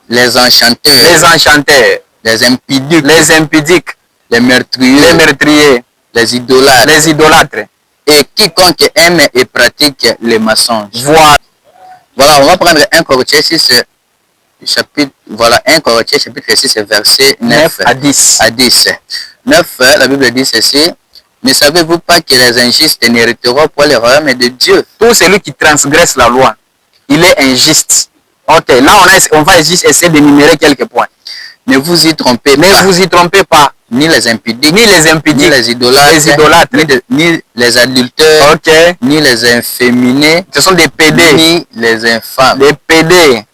S1: Les enchanteurs.
S2: Les enchanteurs.
S1: Les impudiques.
S2: Les impudiques.
S1: Les meurtriers.
S2: Les meurtriers.
S1: Les idolâtres.
S2: Les idolâtres.
S1: Et quiconque aime et pratique les mensonges.
S2: Voilà.
S1: Voilà, on va prendre 1 Corinthiens 6, chapitre, voilà, 1 Corinthiens chapitre 6, verset 9
S2: à 10.
S1: À 10. 9, la Bible dit ceci. Ne savez-vous pas que les injustes n'hériteront pas le royaume de Dieu?
S2: Tout celui qui transgresse la loi, il est injuste. Ok, là on va juste essayer d'énumérer quelques points.
S1: Ne vous y trompez pas.
S2: Ne vous y trompez pas.
S1: Ni les impudiques,
S2: ni les impudiques,
S1: ni les idolâtres, ni les adultères,
S2: okay,
S1: ni les inféminés,
S2: ce sont des pédés,
S1: ni les infâmes.
S2: Des pédés.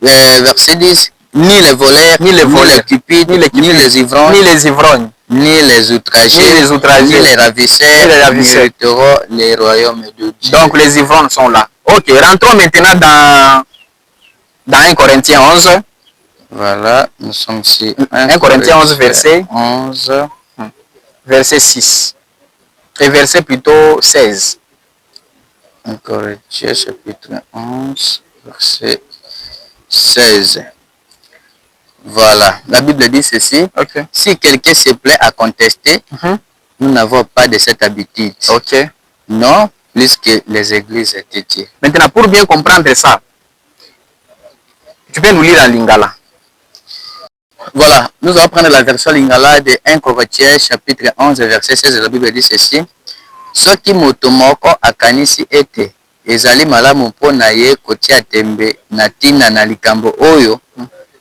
S1: Verset 10, ni les voleurs,
S2: ni les
S1: cupides, ni les ivrognes, ni les outragés, ni les ravisseurs, n'hériteront les royaumes de Dieu.
S2: Donc les ivrognes sont là. Ok, rentrons maintenant dans 1 Corinthiens 11.
S1: Voilà, nous sommes ici.
S2: 1 Corinthiens 11, verset
S1: 11.
S2: Verset 6. Et verset plutôt 16.
S1: 1 Corinthiens chapitre 11, verset 16. Voilà, la Bible dit ceci.
S2: Okay.
S1: Si quelqu'un se plaît à contester, nous n'avons pas de cette habitude.
S2: Ok.
S1: Non, plus que les églises dédiées.
S2: Maintenant, pour bien comprendre ça, tu peux nous lire en lingala.
S1: Voilà, nous allons prendre la version lingala de 1 Corinthiens chapitre 11 verset 16. La Bible dit ceci. Soki moto moko akanisi ete ezali malamu mpona ye kotia tembe na tina na likambo oyo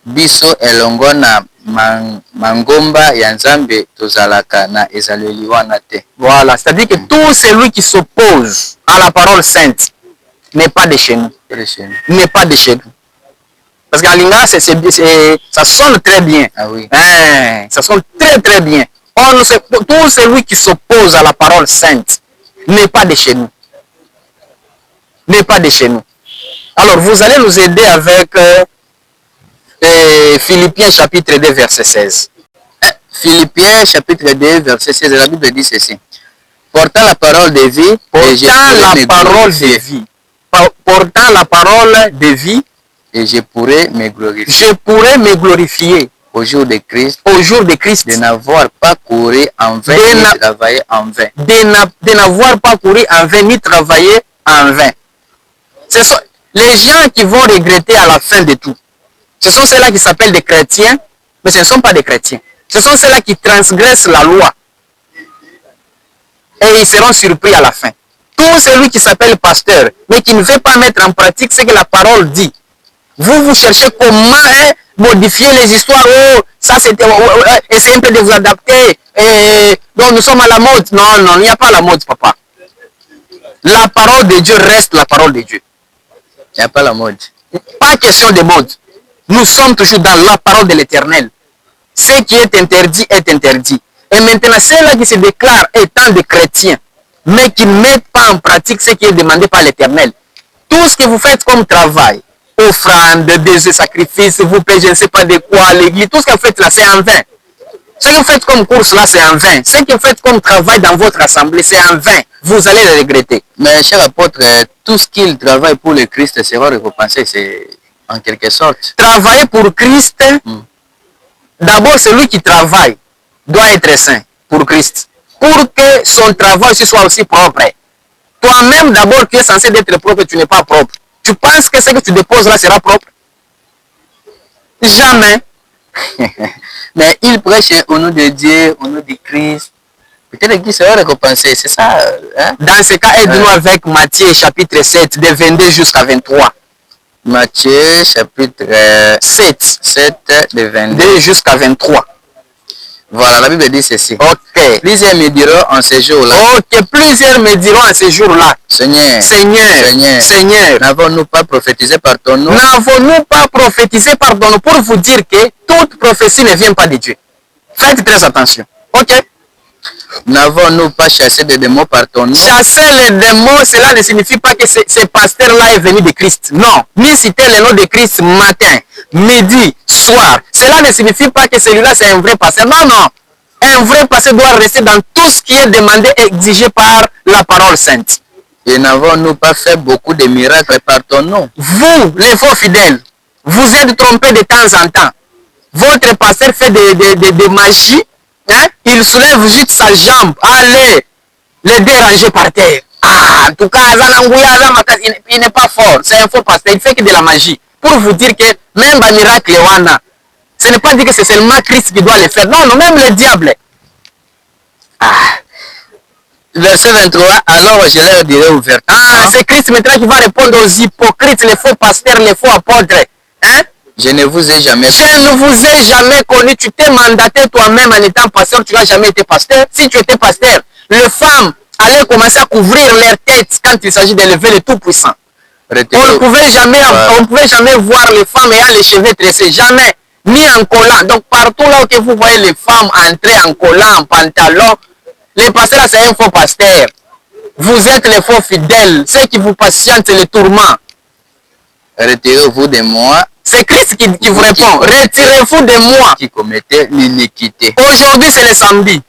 S1: biso elongo na mangomba ya Nzambe tozalaka na ezaleli wana te. Voilà, c'est-à-dire que tout celui qui s'oppose à la parole sainte n'est pas de chez nous. N'est pas de chez nous. Parce qu'en lingala, ça sonne très bien. Ah oui. Ça sonne très très bien. Tout celui qui s'oppose à la parole sainte n'est pas de chez nous. N'est pas de chez nous. Alors, vous allez nous aider avec Philippiens chapitre 2, verset 16. Philippiens chapitre 2, verset 16, la Bible dit ceci. Portant la parole de vie, portant la parole de vie, et je pourrais me glorifier. Je pourrais me glorifier au jour de Christ. Au jour de Christ. De n'avoir pas couru en vain ni travaillé en vain. De n'avoir pas couru en vain ni travaillé en vain. Ce sont les gens qui vont regretter à la fin de tout. Ce sont ceux-là qui s'appellent des chrétiens, mais ce ne sont pas des chrétiens. Ce sont ceux-là qui transgressent la loi. Et ils seront surpris à la fin. Tout celui qui s'appelle pasteur, mais qui ne veut pas mettre en pratique ce que la parole dit. Vous cherchez comment modifier les histoires. Oh, ça c'était. Essayez un peu de vous adapter. Donc nous sommes à la mode. Non, non, il n'y a pas la mode, papa. La parole de Dieu reste la parole de Dieu. Il n'y a pas la mode. Pas question de mode. Nous sommes toujours dans la parole de l'Éternel. Ce qui est interdit est interdit. Et maintenant, ceux-là qui se déclarent étant des chrétiens, mais qui ne mettent pas en pratique ce qui est demandé par l'Éternel. Tout ce que vous faites comme travail, offrande, des sacrifices, vous payez je ne sais pas de quoi à l'église, tout ce que vous faites là, c'est en vain. Ce que vous faites comme course là, c'est en vain. Ce que vous faites comme travail dans votre assemblée, c'est en vain. Vous allez le regretter. Mais cher apôtre, tout ce qu'il travaille pour le Christ sera récompensé, c'est en quelque sorte. Travailler pour Christ, d'abord celui qui travaille doit être saint pour Christ. Pour que son travail soit aussi propre. Toi-même d'abord qui es censé être propre, tu n'es pas propre. Tu penses que ce que tu déposes là sera propre? Jamais. Mais il prêche au nom de Dieu, au nom de Christ. Peut-être qu'il sera récompensé, c'est ça. Hein? Dans ce cas, aide-nous avec Matthieu chapitre 7, de 22 jusqu'à 23. Matthieu chapitre 7, de 22 jusqu'à 23. Voilà, la Bible dit ceci. Ok. Plusieurs me diront en ce jour-là. Ok, plusieurs me diront en ce jour-là. Seigneur, Seigneur, Seigneur. N'avons-nous pas prophétisé par ton nom? N'avons-nous pas prophétisé par ton nom pour vous dire que toute prophétie ne vient pas de Dieu. Faites très attention. Ok. N'avons-nous pas chassé des démons par ton nom?
S2: Chasser les démons, cela ne signifie pas que ce pasteur-là est venu de Christ. Non. Ni citer le nom de Christ matin, midi, soir. Cela ne signifie pas que celui-là c'est un vrai pasteur. Non, non. Un vrai pasteur doit rester dans tout ce qui est demandé et exigé par la parole sainte.
S1: Et n'avons-nous pas fait beaucoup de miracles par ton nom?
S2: Vous, les faux fidèles, vous êtes trompés de temps en temps. Votre pasteur fait des magies. Hein? Il soulève juste sa jambe. Allez, les déranger par terre. Ah, en tout cas, il n'est pas fort. C'est un faux pasteur. Il fait que de la magie. Pour vous dire que même un miracle, ce n'est pas dire que c'est seulement Christ qui doit le faire. Non, non, même le diable.
S1: Ah. Verset 23, alors je leur dirai ouvertement.
S2: Ah, c'est Christ maintenant qui va répondre aux hypocrites, les faux pasteurs, les faux apôtres. Hein?
S1: Je ne vous ai jamais
S2: connu. Je ne vous ai jamais connu. Tu t'es mandaté toi-même en étant pasteur. Tu n'as jamais été pasteur. Si tu étais pasteur, les femmes allaient commencer à couvrir leur tête quand il s'agit d'élever le Tout-Puissant. On ne pouvait jamais voir les femmes ayant les cheveux tressés. Jamais. Ni en collant. Donc partout là où vous voyez les femmes entrer en collant, en pantalon, les pasteurs, c'est un faux pasteur. Vous êtes les faux fidèles. Ceux qui vous patientent, c'est le tourment.
S1: Retirez-vous de moi.
S2: C'est Christ qui vous répond. Retirez-vous de moi.
S1: Qui commettez l'iniquité.
S2: Aujourd'hui, c'est le samedi.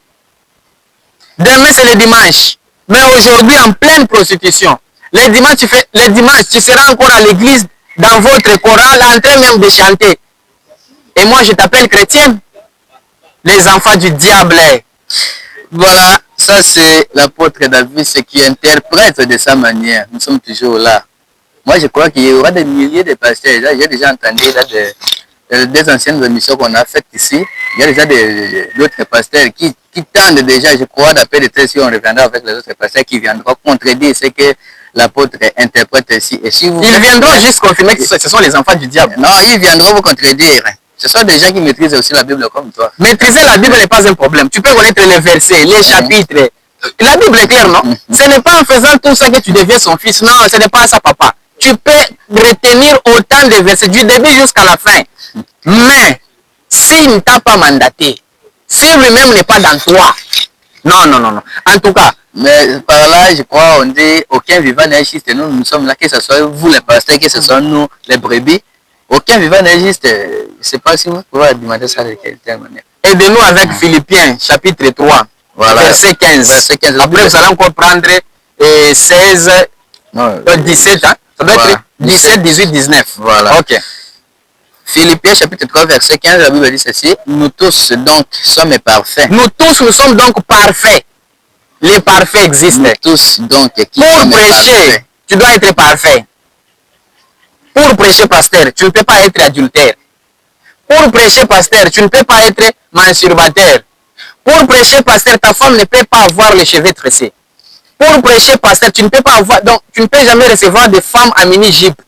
S2: Demain, c'est le dimanche. Mais aujourd'hui, en pleine prostitution. Le dimanche, tu seras encore à l'église, dans votre chorale, en train même de chanter. Et moi, je t'appelle chrétien. Les enfants du diable.
S1: Voilà, ça c'est l'apôtre David, ce qui interprète de sa manière. Nous sommes toujours là. Moi, je crois qu'il y aura des milliers de pasteurs. J'ai déjà entendu là, des anciennes émissions qu'on a faites ici. Il y a déjà d'autres pasteurs qui tendent déjà, je crois, d'après les textes, on reviendra avec les autres pasteurs qui viendront contredire ce que l'apôtre interprète ici. Et si vous
S2: ils viendront juste confirmer que ce sont les enfants du diable.
S1: Non, ils viendront vous contredire. Ce sont des gens qui maîtrisent aussi la Bible comme toi.
S2: Maîtriser la Bible n'est pas un problème. Tu peux connaître les versets, les chapitres. La Bible est claire, non? Ce n'est pas en faisant tout ça que tu deviens son fils. Non, ce n'est pas ça, papa. Tu peux retenir autant de versets du début jusqu'à la fin. Mais, s'il ne t'a pas mandaté, si lui-même n'est pas dans toi, non, non, non, non. En tout cas,
S1: mais par là, je crois, on dit, aucun vivant n'est juste. Nous sommes là, que ce soit vous les pasteurs, que ce soit nous les brebis. Aucun vivant n'existe. Je ne sais pas si vous pouvez demander ça de quelle manière.
S2: Aidez-nous avec Philippiens, chapitre 3, voilà. Verset 15. Verset 15. Après, vous allez encore prendre 16, 17. Hein? Ça doit être 17, 18, 19.
S1: Voilà.
S2: Ok.
S1: Philippiens, chapitre 3, verset 15, la Bible dit ceci. Nous tous, donc, sommes parfaits.
S2: Nous tous, nous sommes donc parfaits. Les parfaits existent.
S1: Nous tous, donc, qui
S2: pour
S1: sommes
S2: prêcher,
S1: parfaits.
S2: Tu dois être parfait. Pour prêcher, pasteur, tu ne peux pas être adultère. Pour prêcher, pasteur, tu ne peux pas être masturbateur. Pour prêcher, pasteur, ta femme ne peut pas avoir les cheveux tressés. Pour prêcher, pasteur, tu ne peux pas avoir, donc tu ne peux jamais recevoir des femmes à mini-jupe.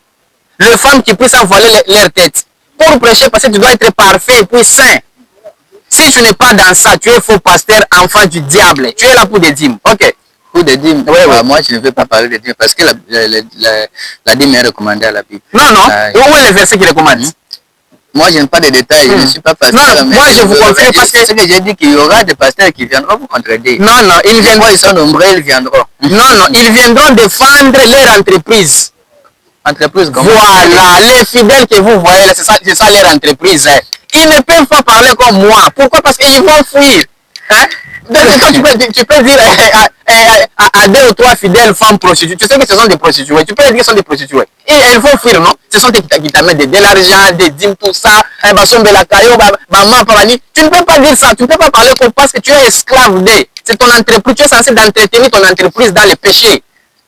S2: Les femmes qui puissent voiler leur tête. Pour prêcher, pasteur, tu dois être parfait et puis saint. Si tu n'es pas dans ça, tu es faux pasteur, enfant du diable. Tu es là pour des dîmes. Ok.
S1: Pour des dîmes, moi je ne veux pas parler de dîmes parce que la dîme est recommandée à la Bible.
S2: Non, non. Où est le verset qui recommande?
S1: Moi, je n'ai pas de détails, je ne suis pas pasteur.
S2: Non, mais moi, je vous confirme parce que
S1: ce que j'ai dit qu'il y aura des pasteurs qui viendront vous contredire.
S2: Non, non, ils viendront.
S1: Ils sont nombreux, ils viendront.
S2: Non, non, ils viendront défendre leur entreprise.
S1: Entreprise comme
S2: voilà, les fidèles que vous voyez, c'est ça leur entreprise. Ils ne peuvent pas parler comme moi. Pourquoi? Parce qu'ils vont fuir. Hein? Donc, tu peux dire à 2 ou 3 fidèles femmes prostituées, tu sais que ce sont des prostituées, tu peux dire que ce sont des prostituées. Et elles vont fuir, non? Ce sont des qui t'amènent de l'argent, des dîmes, tout ça, tu ne peux pas dire ça, tu ne peux pas parler comme parce que tu es esclave d'eux. C'est ton entreprise, tu es censé d'entretenir ton entreprise dans les péchés.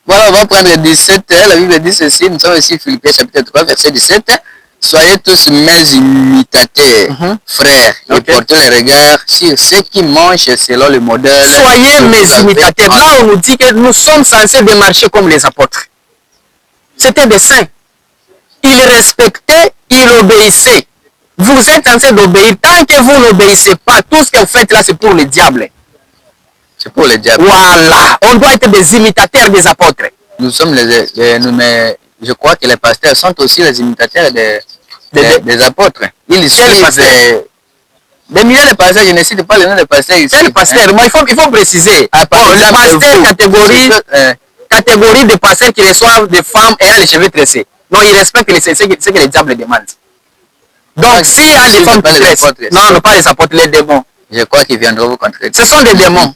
S1: Voilà, on va prendre 17, la Bible dit ceci, nous sommes ici Philippiens chapitre 3, verset 17. Soyez tous mes imitateurs, frères, et portez le regard sur ceux qui mangent selon le modèle.
S2: Soyez mes imitateurs. Là, on nous dit que nous sommes censés démarcher comme les apôtres. C'était des saints. Ils respectaient, ils obéissaient. Vous êtes censés d'obéir. Tant que vous n'obéissez pas, tout ce que vous faites là, c'est pour le diable.
S1: C'est pour le diable.
S2: Voilà. On doit être des imitateurs des apôtres.
S1: Nous sommes mais je crois que les pasteurs sont aussi les imitateurs des apôtres. Ils suivent Des milliers de pasteurs, je ne cite pas le nom des pasteurs ici.
S2: Quel pasteur? Moi, il faut préciser. Bon,
S1: Le
S2: pasteur catégorie de pasteurs qui reçoivent des femmes ayant les cheveux tressés. Non, ils respectent ce que les diables demandent. Donc, s'il y a des femmes qui tressent, non, pas les apôtres, les démons.
S1: Je crois qu'ils viendront vous contrer.
S2: Ce sont des démons.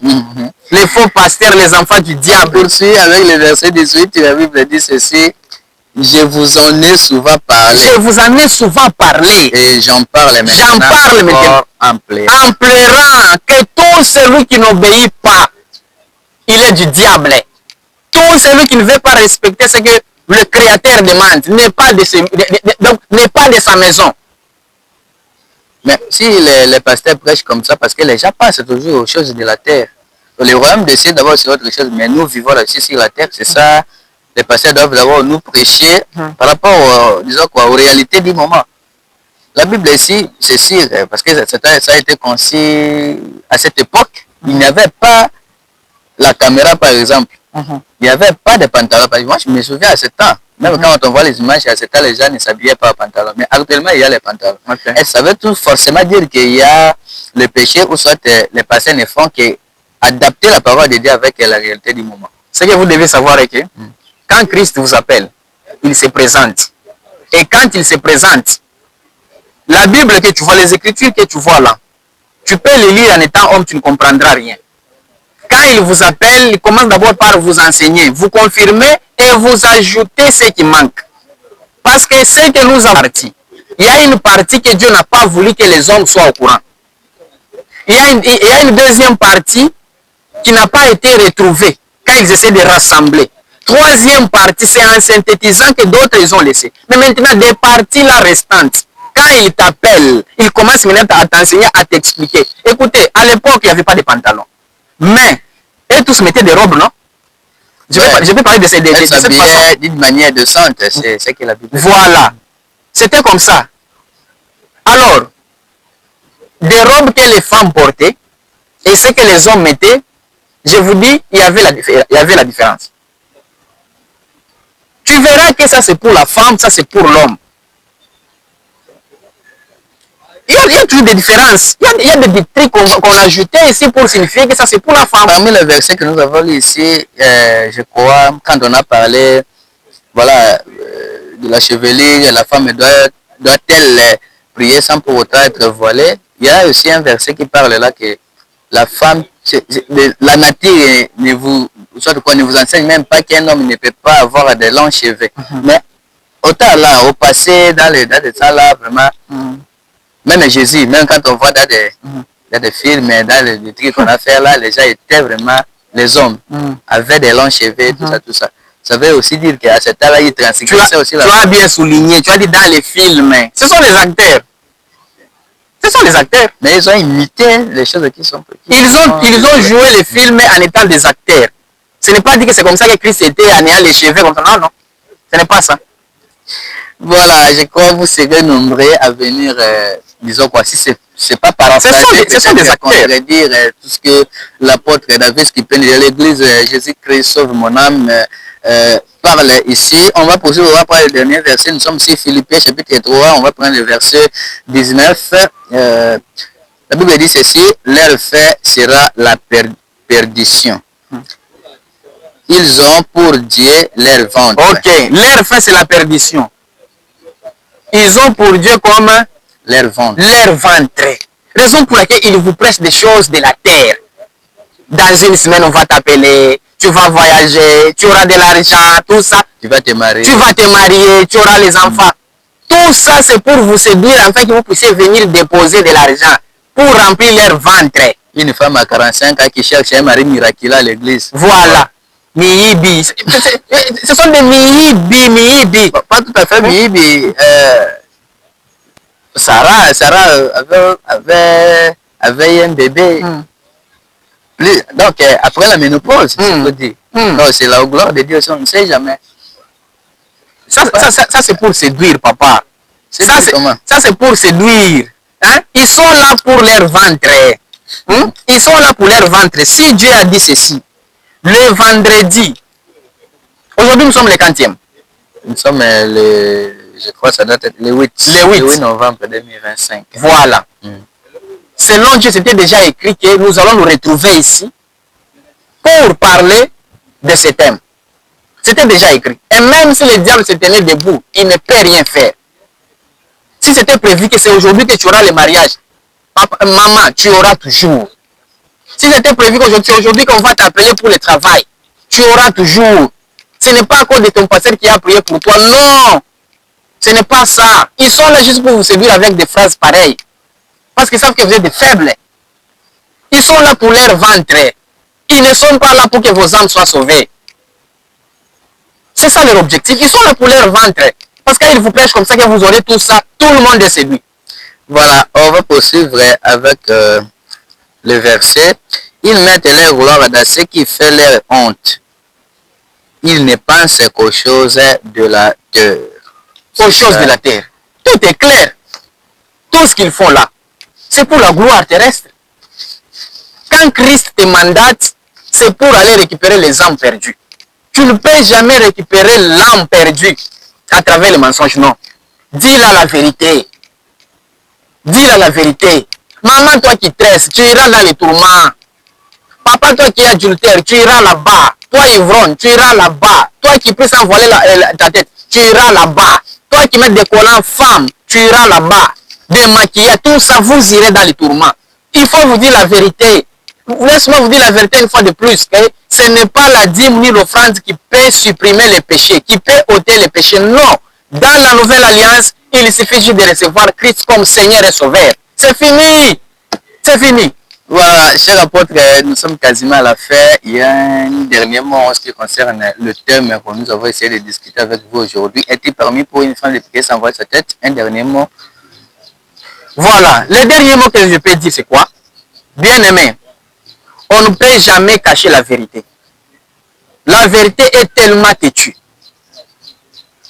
S2: Les faux pasteurs, les enfants du diable.
S1: Poursuit avec le verset 18, la Bible dit ceci. Je vous en ai souvent parlé.
S2: Je vous en ai souvent parlé.
S1: Et j'en parle maintenant.
S2: J'en parle maintenant.
S1: En pleurant.
S2: En pleurant que tout celui qui n'obéit pas, il est du diable. Tout celui qui ne veut pas respecter ce que le Créateur demande n'est pas de sa maison.
S1: Mais si les pasteurs prêchent comme ça, parce que les gens pensent toujours aux choses de la terre. Le royaume des cieux d'abord c'est autre chose, mais nous vivons là-dessus sur la terre, c'est ça. Les pasteurs doivent d'abord nous prêcher par rapport, disons quoi, aux réalités du moment. La Bible ici, c'est sûr, parce que ça a été conçu à cette époque. Il n'y avait pas la caméra, par exemple. Il n'y avait pas de pantalon. Moi, je me souviens à ce temps, même quand on voit les images, à ce temps, les gens ne s'habillaient pas en pantalon. Mais actuellement, il y a les pantalons. Et ça veut tout forcément dire qu'il y a le péché, ou soit les pasteurs ne font qu'adapter la parole de Dieu avec la réalité du moment.
S2: Ce que vous devez savoir est que quand Christ vous appelle, il se présente. Et quand il se présente, la Bible que tu vois, les Écritures que tu vois là, tu peux les lire en étant homme, tu ne comprendras rien. Quand il vous appelle, il commence d'abord par vous enseigner, vous confirmer et vous ajouter ce qui manque. Parce que c'est que nous avons parti. Il y a une partie que Dieu n'a pas voulu que les hommes soient au courant. Il y a une deuxième partie qui n'a pas été retrouvée quand ils essaient de rassembler. Troisième partie, c'est en synthétisant que d'autres ils ont laissé. Mais maintenant, des parties là restantes, quand ils t'appellent, ils commencent maintenant à t'enseigner, à t'expliquer. Écoutez, à l'époque, il n'y avait pas de pantalons. Mais, eux tous mettaient des robes, non? Je vais parler de cette façon.
S1: D'une manière décente, c'est que la Bible.
S2: Voilà. C'était comme ça. Alors, des robes que les femmes portaient et ce que les hommes mettaient, je vous dis, il y avait la différence. Tu verras que ça c'est pour la femme, ça c'est pour l'homme. Il y a toujours des différences. Il y a des trucs qu'on a ajoutés ici pour signifier que ça c'est pour la femme.
S1: Parmi les versets que nous avons lus ici, je crois, quand on a parlé, voilà, de la chevelure, la femme doit-elle prier sans pour autant être voilée. Il y a aussi un verset qui parle là que la femme, la nature ne vous enseigne même pas qu'un homme ne peut pas avoir de longs cheveux. Mais autant là, au passé, dans les temps là, vraiment, même Jésus, même quand on voit dans des films, dans les trucs qu'on a fait là, les gens étaient vraiment, les hommes, avaient des longs cheveux, tout ça, tout ça. Ça veut aussi dire qu'à ce temps-là, ils transgressaient aussi la...
S2: Tu as bien souligné, tu as dit dans les films, ce sont les acteurs. Ce sont les acteurs.
S1: Mais ils ont imité les choses qui sont...
S2: Ils ont joué les films en étant des acteurs. Ce n'est pas dit que c'est comme ça que Christ était en ayant les cheveux comme ça. Non, non. Ce n'est pas ça.
S1: Voilà, je crois que vous serez nombreux à venir, disons quoi, si c'est pas par
S2: ce sont des acteurs.
S1: Dire tout ce que l'apôtre David qui peut dire l'église Jésus-Christ sauve mon âme parle ici. On va poursuivre, on va prendre le dernier verset. Nous sommes sur Philippiens chapitre 3, on va prendre le verset 19. La Bible dit ceci, leur fait sera la perdition. Ils ont pour Dieu leur ventre.
S2: Ok, leur fin c'est la perdition. Ils ont pour Dieu comme
S1: leur ventre.
S2: Leur ventre. Raison pour laquelle ils vous prêchent des choses de la terre. Dans une semaine, on va t'appeler, tu vas voyager, tu auras de l'argent, tout ça.
S1: Tu vas te marier.
S2: Tu vas te marier, tu auras les enfants. Tout ça, c'est pour vous séduire afin que vous puissiez venir déposer de l'argent pour remplir leur ventre.
S1: Une femme à 45 ans qui cherche un mari miraculeux à l'église.
S2: Voilà. Mihibi. Ce sont des mihibi.
S1: Pas tout à fait mihibi. Sarah avait un bébé. Donc, après la ménopause, non, c'est la gloire de Dieu, on ne sait jamais.
S2: Ça c'est pour séduire, papa. Ça, c'est pour séduire. Hein? Ils sont là pour leur ventre. Ils sont là pour leur ventre. Si Dieu a dit ceci, le vendredi, aujourd'hui nous sommes le 40e.
S1: Nous sommes je crois que ça doit être le 8 novembre 2025.
S2: Voilà. selon Dieu, c'était déjà écrit que nous allons nous retrouver ici pour parler de ce thème. C'était déjà écrit. Et même si le diable se tenait debout, il ne peut rien faire. Si c'était prévu que c'est aujourd'hui que tu auras le mariage, papa, maman, tu auras toujours. Si c'était prévu qu'aujourd'hui, c'est aujourd'hui qu'on va t'appeler pour le travail, tu auras toujours. Ce n'est pas à cause de ton pasteur qui a prié pour toi. Non, ce n'est pas ça. Ils sont là juste pour vous séduire avec des phrases pareilles. Parce qu'ils savent que vous êtes des faibles. Ils sont là pour leur ventre. Ils ne sont pas là pour que vos âmes soient sauvées. C'est ça leur objectif. Ils sont là pour leur ventre. Parce qu'ils vous prêchent comme ça que vous aurez tout ça. Tout le monde est séduit.
S1: Voilà, on va poursuivre avec le verset. Ils mettent leur gloire dans ce qui fait leur honte. Ils ne pensent qu'aux choses de la terre.
S2: Aux choses de la terre. Tout est clair. Tout ce qu'ils font là, c'est pour la gloire terrestre. Quand Christ te mandate, c'est pour aller récupérer les âmes perdues. Tu ne peux jamais récupérer l'âme perdue à travers le mensonge, non. Dis-la la vérité. Dis-la la vérité. Maman, toi qui tresses, tu iras dans les tourments. Papa, toi qui es adultère, tu iras là-bas. Toi ivrogne, tu iras là-bas. Toi qui peux s'envoler ta tête, tu iras là-bas. Toi qui mets des collants femmes, tu iras là-bas. Des maquillages, tout ça, vous irez dans les tourments. Il faut vous dire la vérité. Laisse-moi vous dire la vérité une fois de plus. Que ce n'est pas la dîme ni l'offrande qui peut supprimer les péchés, qui peut ôter les péchés. Non. Dans la nouvelle alliance, il suffit juste de recevoir Christ comme Seigneur et Sauveur. C'est fini. C'est fini.
S1: Voilà, chers apôtres, nous sommes quasiment à la fin. Il y a un dernier mot en ce qui concerne le thème que nous avons essayé de discuter avec vous aujourd'hui. Est-il permis pour une femme de prier sans voir sa tête? Un dernier mot.
S2: Voilà. Le dernier mot que je peux dire, c'est quoi? Bien-aimé, on ne peut jamais cacher la vérité. La vérité est tellement têtue.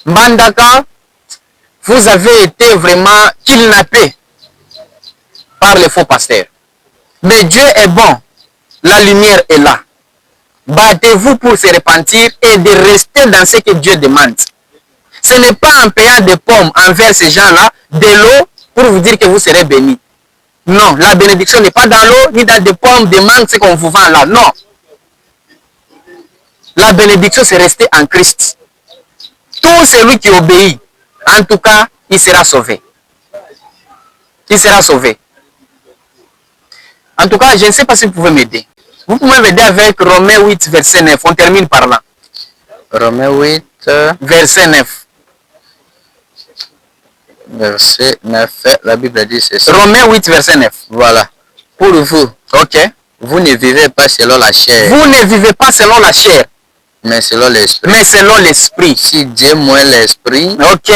S2: Mbandaka, vous avez été vraiment kidnappé par les faux pasteurs. Mais Dieu est bon. La lumière est là. Battez-vous pour se repentir et de rester dans ce que Dieu demande. Ce n'est pas en payant des pommes envers ces gens-là, de l'eau, pour vous dire que vous serez bénis. Non, la bénédiction n'est pas dans l'eau, ni dans des pommes, des mangues, ce qu'on vous vend là. Non. La bénédiction, c'est rester en Christ. Tout celui qui obéit, en tout cas, il sera sauvé. Il sera sauvé. En tout cas, je ne sais pas si vous pouvez m'aider. Vous pouvez m'aider avec Romains 8, verset 9. On termine par là.
S1: Romains 8,
S2: verset 9.
S1: verset 9. La Bible dit ceci.
S2: Romains 8, verset 9.
S1: Voilà. Pour vous,
S2: ok.
S1: Vous ne vivez pas selon la chair.
S2: Vous ne vivez pas selon la chair.
S1: Mais selon l'esprit.
S2: Mais selon l'esprit.
S1: Si Dieu moins l'esprit
S2: ok.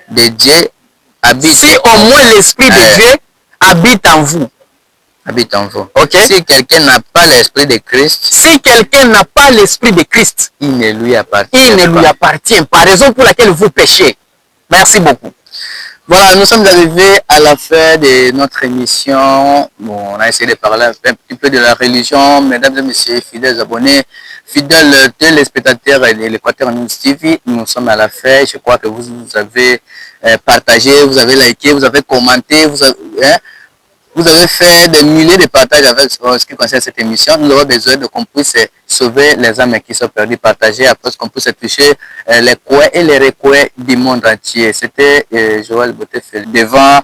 S1: de Dieu habite.
S2: Si au moins l'esprit de Dieu habite en vous.
S1: Habite en vous.
S2: Ok.
S1: Si quelqu'un n'a pas l'esprit de Christ.
S2: Si quelqu'un n'a pas l'esprit de Christ.
S1: Il ne lui appartient pas.
S2: Il ne lui appartient pas. Raison pour laquelle vous péchez. Merci beaucoup.
S1: Voilà, nous sommes arrivés à la fin de notre émission. Bon, on a essayé de parler un petit peu de la religion. Mesdames et messieurs, fidèles abonnés, fidèles téléspectateurs de l'Équateur News TV, nous sommes à la fin. Je crois que vous avez partagé, vous avez liké, vous avez commenté, vous avez fait des milliers de partages avec ce qui concerne cette émission. Nous avons besoin de qu'on puisse sauver les âmes qui sont perdues, partager, après qu'on puisse toucher les coins et les recoins du monde entier. C'était Joël Bottefel devant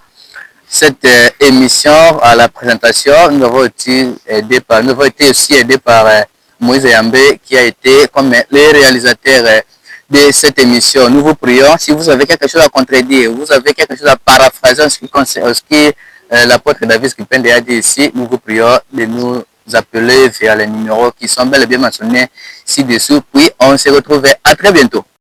S1: cette émission à la présentation. Nous avons été aussi aidés par Moïse Yambé qui a été comme les réalisateurs de cette émission. Nous vous prions, si vous avez quelque chose à contredire, vous avez quelque chose à paraphraser en ce qui concerne l'apôtre David Kipende a dit ici, nous vous prions de nous appeler via les numéros qui sont bel et bien mentionnés ci-dessous. Puis on se retrouve à très bientôt.